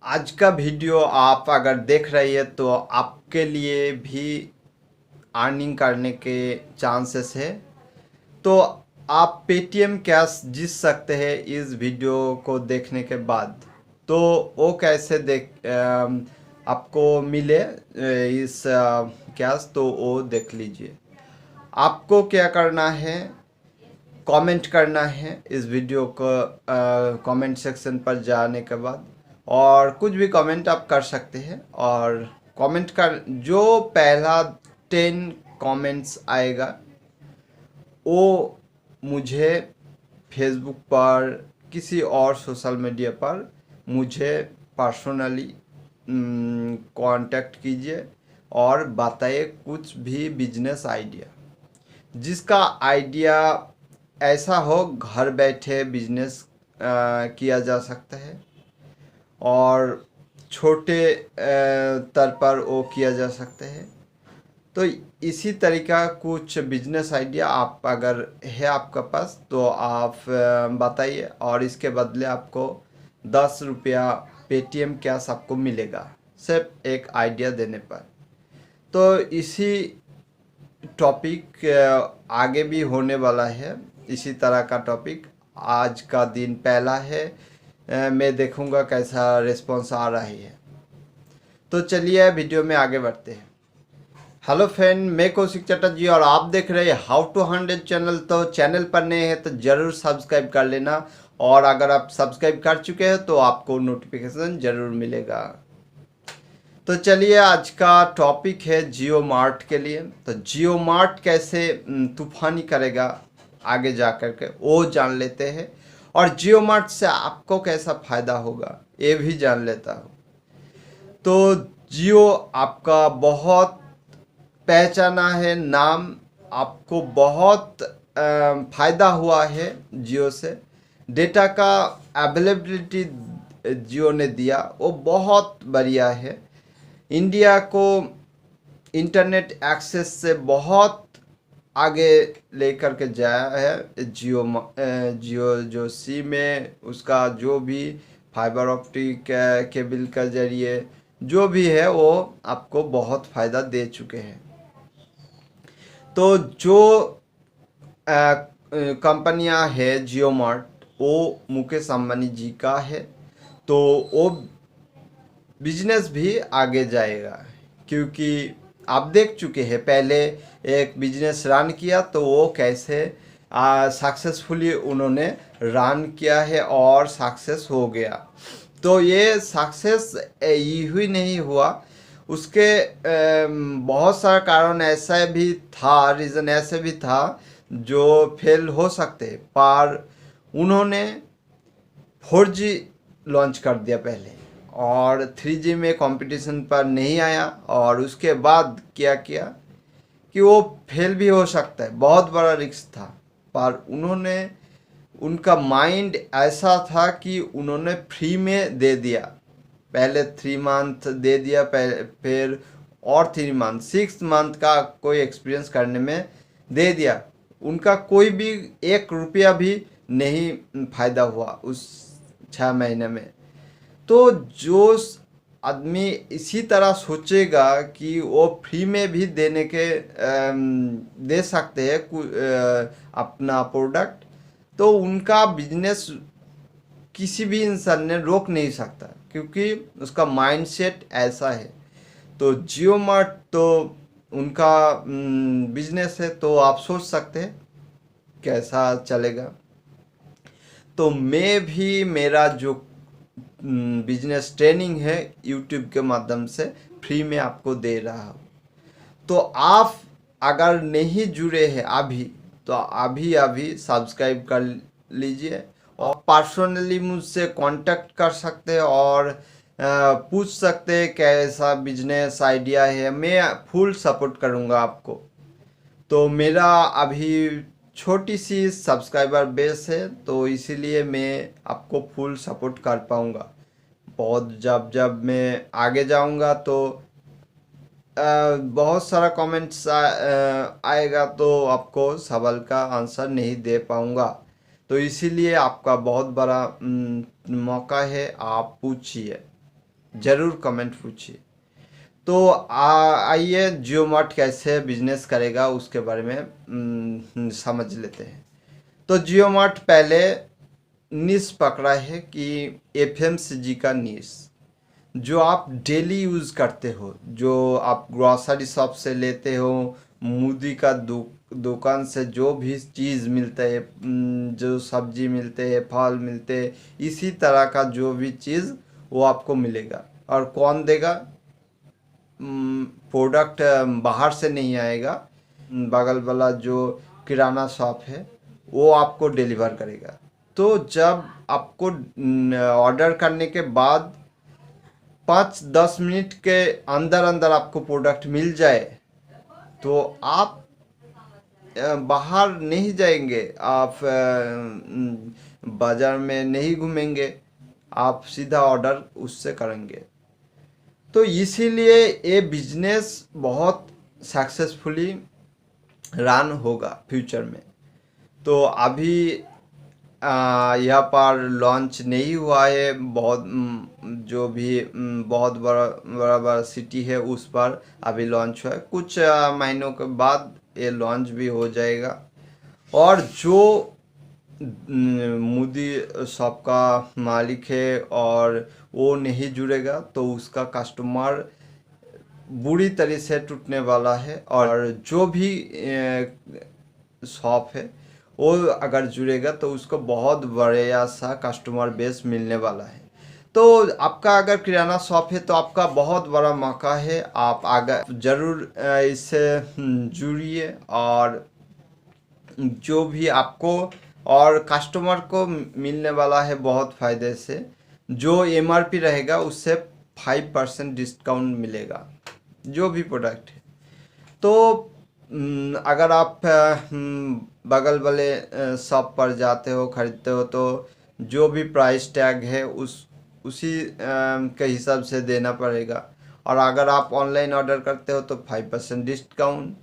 आज का वीडियो आप अगर देख रही है तो आपके लिए भी अर्निंग करने के चांसेस है। तो आप पेटीएम कैश जीत सकते हैं इस वीडियो को देखने के बाद। तो वो कैसे आपको मिले इस कैश, तो वो देख लीजिए। आपको क्या करना है, कमेंट करना है इस वीडियो को कमेंट सेक्शन पर जाने के बाद, और कुछ भी कमेंट आप कर सकते हैं। और कमेंट कर जो पहला 10 कमेंट्स आएगा वो मुझे फेसबुक पर किसी और सोशल मीडिया पर मुझे पर्सनली कांटेक्ट कीजिए और बताइए कुछ भी बिजनेस आइडिया, जिसका आइडिया ऐसा हो घर बैठे बिजनेस किया जा सकता है और छोटे स्तर पर वो किया जा सकता है। तो इसी तरीका कुछ बिजनेस आइडिया आप अगर है आपका पास तो आप बताइए, और इसके बदले आपको 10 रुपया पेटीएम कैश आपको मिलेगा सिर्फ एक आइडिया देने पर। तो इसी टॉपिक आगे भी होने वाला है, इसी तरह का टॉपिक। आज का दिन पहला है, मैं देखूंगा कैसा रिस्पॉन्स आ रहा है। तो चलिए वीडियो में आगे बढ़ते हैं। हेलो फ्रेंड, मैं कौशिक चटर्जी और आप देख रहे हैं हाउ टू 100 चैनल। तो चैनल पर नए हैं तो ज़रूर सब्सक्राइब कर लेना, और अगर आप सब्सक्राइब कर चुके हैं तो आपको नोटिफिकेशन ज़रूर मिलेगा। तो चलिए, आज का टॉपिक है जियो मार्ट के लिए। तो जियो मार्ट कैसे तूफानी करेगा आगे जा कर के वो जान लेते हैं, और जियो मार्ट से आपको कैसा फ़ायदा होगा ये भी जान लेता हूँ। तो जियो आपका बहुत पहचाना है नाम, आपको बहुत फ़ायदा हुआ है जियो से। डेटा का अवेलेबिलिटी जियो ने दिया वो बहुत बढ़िया है। इंडिया को इंटरनेट एक्सेस से बहुत आगे लेकर के जाया है जियो जो सिम है उसका, जो भी फाइबर ऑप्टिक केबल का जरिए जो भी है वो आपको बहुत फ़ायदा दे चुके हैं। तो जो कंपनियां है जियो मार्ट वो मुकेश अंबानी जी का है। तो वो बिजनेस भी आगे जाएगा, क्योंकि आप देख चुके हैं पहले एक बिजनेस रन किया तो वो कैसे सक्सेसफुली उन्होंने रन किया है और सक्सेस हो गया। तो ये सक्सेस ही नहीं हुआ, उसके बहुत सारा कारण ऐसा भी था, रीज़न ऐसे भी था जो फेल हो सकते, पर उन्होंने 4G लॉन्च कर दिया पहले, और 3G में कंपटीशन पर नहीं आया, और उसके बाद क्या किया कि वो फेल भी हो सकता है, बहुत बड़ा रिस्क था। पर उन्होंने, उनका माइंड ऐसा था कि उन्होंने फ्री में दे दिया। पहले 3 मंथ दे दिया, फिर और 3 मंथ, 6 मंथ का कोई एक्सपीरियंस करने में दे दिया। उनका कोई भी 1 रुपया भी नहीं फायदा हुआ उस 6 महीने में। तो जो आदमी इसी तरह सोचेगा कि वो फ्री में भी देने के दे सकते हैं अपना प्रोडक्ट, तो उनका बिजनेस किसी भी इंसान ने रोक नहीं सकता, क्योंकि उसका माइंडसेट ऐसा है। तो जियो मार्ट तो उनका बिजनेस है, तो आप सोच सकते हैं कैसा चलेगा। तो मैं भी मेरा जो बिजनेस ट्रेनिंग है यूट्यूब के माध्यम से फ्री में आपको दे रहा हूँ। तो आप अगर नहीं जुड़े हैं अभी, तो अभी अभी सब्सक्राइब कर लीजिए, और पर्सनली मुझसे कांटेक्ट कर सकते हैं और पूछ सकते हैं कैसा बिजनेस आइडिया है, मैं फुल सपोर्ट करूँगा आपको। तो मेरा अभी छोटी सी सब्सक्राइबर बेस है, तो इसीलिए मैं आपको फुल सपोर्ट कर पाऊँगा। बहुत जब जब मैं आगे जाऊँगा तो बहुत सारा कमेंट्स आएगा, तो आपको सवाल का आंसर नहीं दे पाऊँगा। तो इसीलिए आपका बहुत बड़ा मौका है, आप पूछिए। ज़रूर कमेंट पूछिए। तो आइए जियो मार्ट कैसे बिजनेस करेगा उसके बारे में समझ लेते हैं। तो जियो मार्ट पहले निश पकड़ा है कि एफएमसीजी का निश, जो आप डेली यूज़ करते हो, जो आप ग्रॉसरी शॉप से लेते हो, मुदी का दुकान से जो भी चीज़ मिलता है, जो सब्जी मिलते हैं, फल मिलते हैं, इसी तरह का जो भी चीज़ वो आपको मिलेगा। और कौन देगा? प्रोडक्ट बाहर से नहीं आएगा, बगल वाला जो किराना शॉप है वो आपको डिलीवर करेगा। तो जब आपको ऑर्डर करने के बाद 5-10 मिनट के अंदर अंदर आपको प्रोडक्ट मिल जाए तो आप बाहर नहीं जाएंगे, आप बाज़ार में नहीं घूमेंगे, आप सीधा ऑर्डर उससे करेंगे। तो इसीलिए ये बिजनेस बहुत सक्सेसफुली रन होगा फ्यूचर में। तो अभी यहाँ पर लॉन्च नहीं हुआ है, बहुत जो भी बहुत बड़ा बड़ा बड़ा सिटी है उस पर अभी लॉन्च हुआ है। कुछ महीनों के बाद ये लॉन्च भी हो जाएगा। और जो मुदी शॉप का मालिक है और वो नहीं जुड़ेगा तो उसका कस्टमर बुरी तरह से टूटने वाला है। और जो भी शॉप है वो अगर जुड़ेगा तो उसको बहुत बड़ा सा कस्टमर बेस मिलने वाला है। तो आपका अगर किराना शॉप है तो आपका बहुत बड़ा मौका है, आप आगे ज़रूर इससे जुड़िए। और जो भी आपको और कस्टमर को मिलने वाला है बहुत फ़ायदे से, जो एमआरपी रहेगा उससे 5% डिस्काउंट मिलेगा जो भी प्रोडक्ट है। तो अगर आप बगल वाले शॉप पर जाते हो, खरीदते हो, तो जो भी प्राइस टैग है उसी के हिसाब से देना पड़ेगा। और अगर आप ऑनलाइन ऑर्डर करते हो तो 5% डिस्काउंट।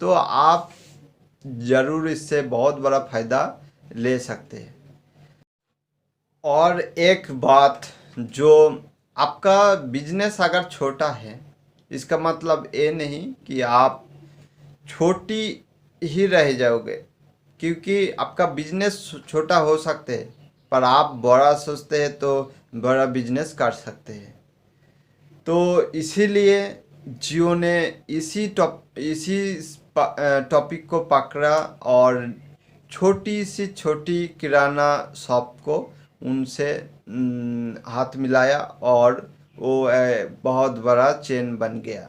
तो आप ज़रूर इससे बहुत बड़ा फ़ायदा ले सकते हैं। और एक बात, जो आपका बिजनेस अगर छोटा है इसका मतलब ये नहीं कि आप छोटी ही रह जाओगे, क्योंकि आपका बिजनेस छोटा हो सकते हैं पर आप बड़ा सोचते हैं तो बड़ा बिजनेस कर सकते हैं। तो इसीलिए जियो ने इसी टॉपिक को पकड़ा और छोटी किराना शॉप को उनसे हाथ मिलाया और वो बहुत बड़ा चेन बन गया।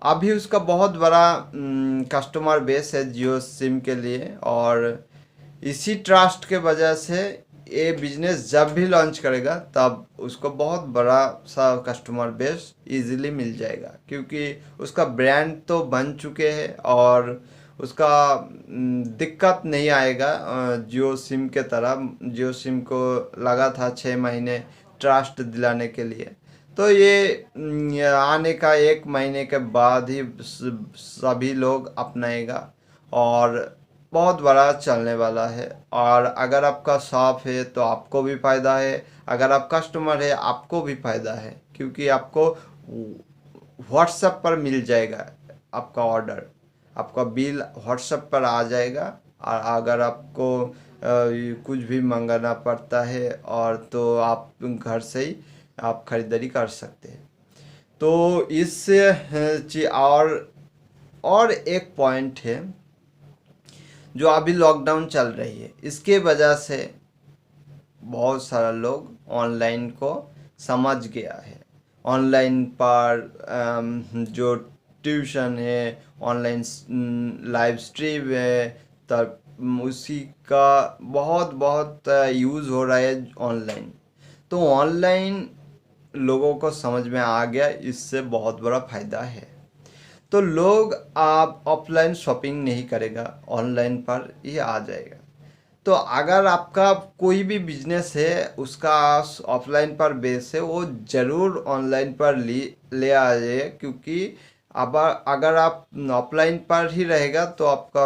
अभी उसका बहुत बड़ा कस्टमर बेस है जियो सिम के लिए। और इसी ट्रस्ट के वजह से ये बिजनेस जब भी लॉन्च करेगा तब उसको बहुत बड़ा सा कस्टमर बेस इजीली मिल जाएगा, क्योंकि उसका ब्रांड तो बन चुके हैं और उसका दिक्कत नहीं आएगा। जियो सिम के तरह जियो सिम को लगा था 6 महीने ट्रस्ट दिलाने के लिए, तो ये आने का 1 महीने के बाद ही सभी लोग अपनाएगा और बहुत बड़ा चलने वाला है। और अगर आपका शॉप है तो आपको भी फ़ायदा है, अगर आप कस्टमर है आपको भी फ़ायदा है, क्योंकि आपको व्हाट्सएप पर मिल जाएगा आपका ऑर्डर, आपका बिल व्हाट्सएप पर आ जाएगा। और अगर आपको कुछ भी मंगाना पड़ता है और तो आप घर से ही आप खरीदारी कर सकते हैं। तो इससे और एक पॉइंट है, जो अभी लॉकडाउन चल रही है इसके वजह से बहुत सारा लोग ऑनलाइन को समझ गया है। ऑनलाइन पर जो ट्यूशन है, ऑनलाइन लाइव स्ट्रीम है, तब उसी का बहुत बहुत यूज़ हो रहा है ऑनलाइन। तो ऑनलाइन लोगों को समझ में आ गया, इससे बहुत बड़ा फ़ायदा है। तो लोग आप ऑफलाइन शॉपिंग नहीं करेगा, ऑनलाइन पर ही आ जाएगा। तो अगर आपका कोई भी बिजनेस है उसका ऑफलाइन पर बेस है, वो ज़रूर ऑनलाइन पर ले आ जाए, क्योंकि अब अगर आप ऑफलाइन पर ही रहेगा तो आपका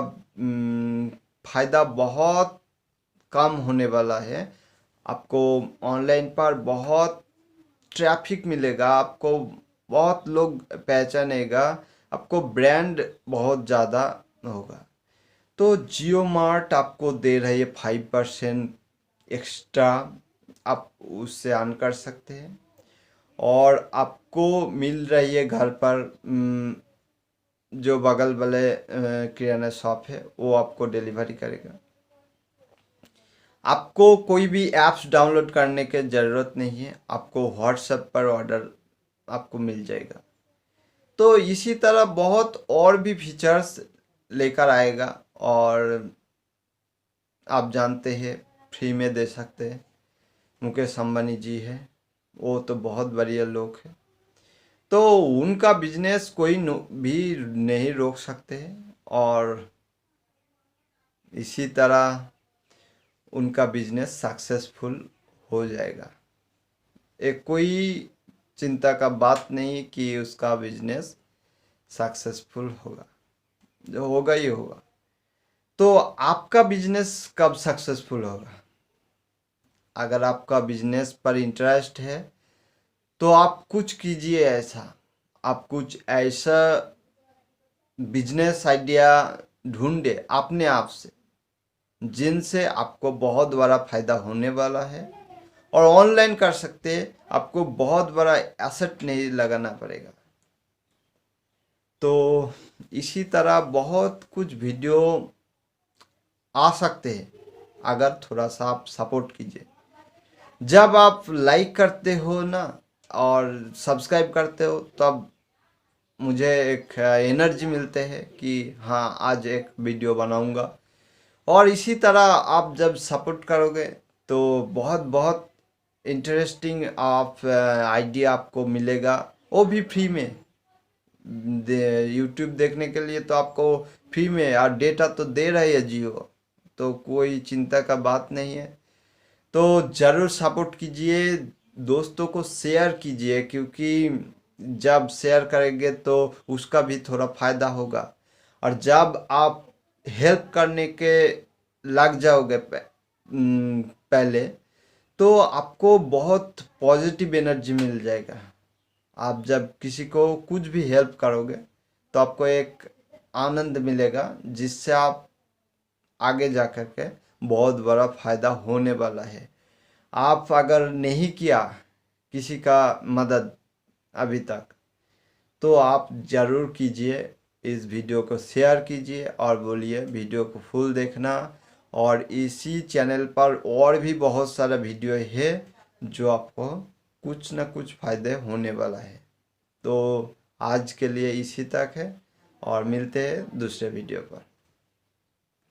फ़ायदा बहुत कम होने वाला है। आपको ऑनलाइन पर बहुत ट्रैफिक मिलेगा, आपको बहुत लोग पहचानेगा, आपको ब्रांड बहुत ज़्यादा होगा। तो जियो मार्ट आपको दे रही है 5% एक्स्ट्रा, आप उससे अर्न कर सकते हैं। और आपको मिल रही है घर पर जो बगल वाले किराना शॉप है वो आपको डिलीवरी करेगा। आपको कोई भी ऐप्स डाउनलोड करने की ज़रूरत नहीं है, आपको व्हाट्सएप पर ऑर्डर आपको मिल जाएगा। तो इसी तरह बहुत और भी फीचर्स लेकर आएगा, और आप जानते हैं फ्री में दे सकते हैं। मुकेश अंबानी जी है, वो तो बहुत बढ़िया लोग हैं, तो उनका बिजनेस कोई भी नहीं रोक सकते हैं, और इसी तरह उनका बिजनेस सक्सेसफुल हो जाएगा। एक कोई चिंता का बात नहीं कि उसका बिजनेस सक्सेसफुल होगा, जो होगा ही होगा। तो आपका बिजनेस कब सक्सेसफुल होगा? अगर आपका बिजनेस पर इंटरेस्ट है तो आप कुछ कीजिए ऐसा, आप कुछ ऐसा बिजनेस आइडिया ढूंढे अपने आप से, जिनसे आपको बहुत बड़ा फायदा होने वाला है, और ऑनलाइन कर सकते हैं, आपको बहुत बड़ा एसेट नहीं लगाना पड़ेगा। तो इसी तरह बहुत कुछ वीडियो आ सकते हैं, अगर थोड़ा सा आप सपोर्ट कीजिए। जब आप लाइक करते हो ना और सब्सक्राइब करते हो, तब मुझे एक एनर्जी मिलते हैं कि हाँ आज एक वीडियो बनाऊंगा। और इसी तरह आप जब सपोर्ट करोगे तो बहुत बहुत इंटरेस्टिंग आप आइडिया आपको मिलेगा, वो भी फ्री में। यूट्यूब देखने के लिए तो आपको फ्री में, और डेटा तो दे रही है जियो, तो कोई चिंता का बात नहीं है। तो ज़रूर सपोर्ट कीजिए, दोस्तों को शेयर कीजिए, क्योंकि जब शेयर करेंगे तो उसका भी थोड़ा फायदा होगा। और जब आप हेल्प करने के लग जाओगे पहले, तो आपको बहुत पॉजिटिव एनर्जी मिल जाएगा। आप जब किसी को कुछ भी हेल्प करोगे तो आपको एक आनंद मिलेगा, जिससे आप आगे जा कर के बहुत बड़ा फायदा होने वाला है। आप अगर नहीं किया किसी का मदद अभी तक, तो आप ज़रूर कीजिए, इस वीडियो को शेयर कीजिए और बोलिए वीडियो को फुल देखना। और इसी चैनल पर और भी बहुत सारा वीडियो है जो आपको कुछ ना कुछ फ़ायदे होने वाला है। तो आज के लिए इसी तक है, और मिलते हैं दूसरे वीडियो पर।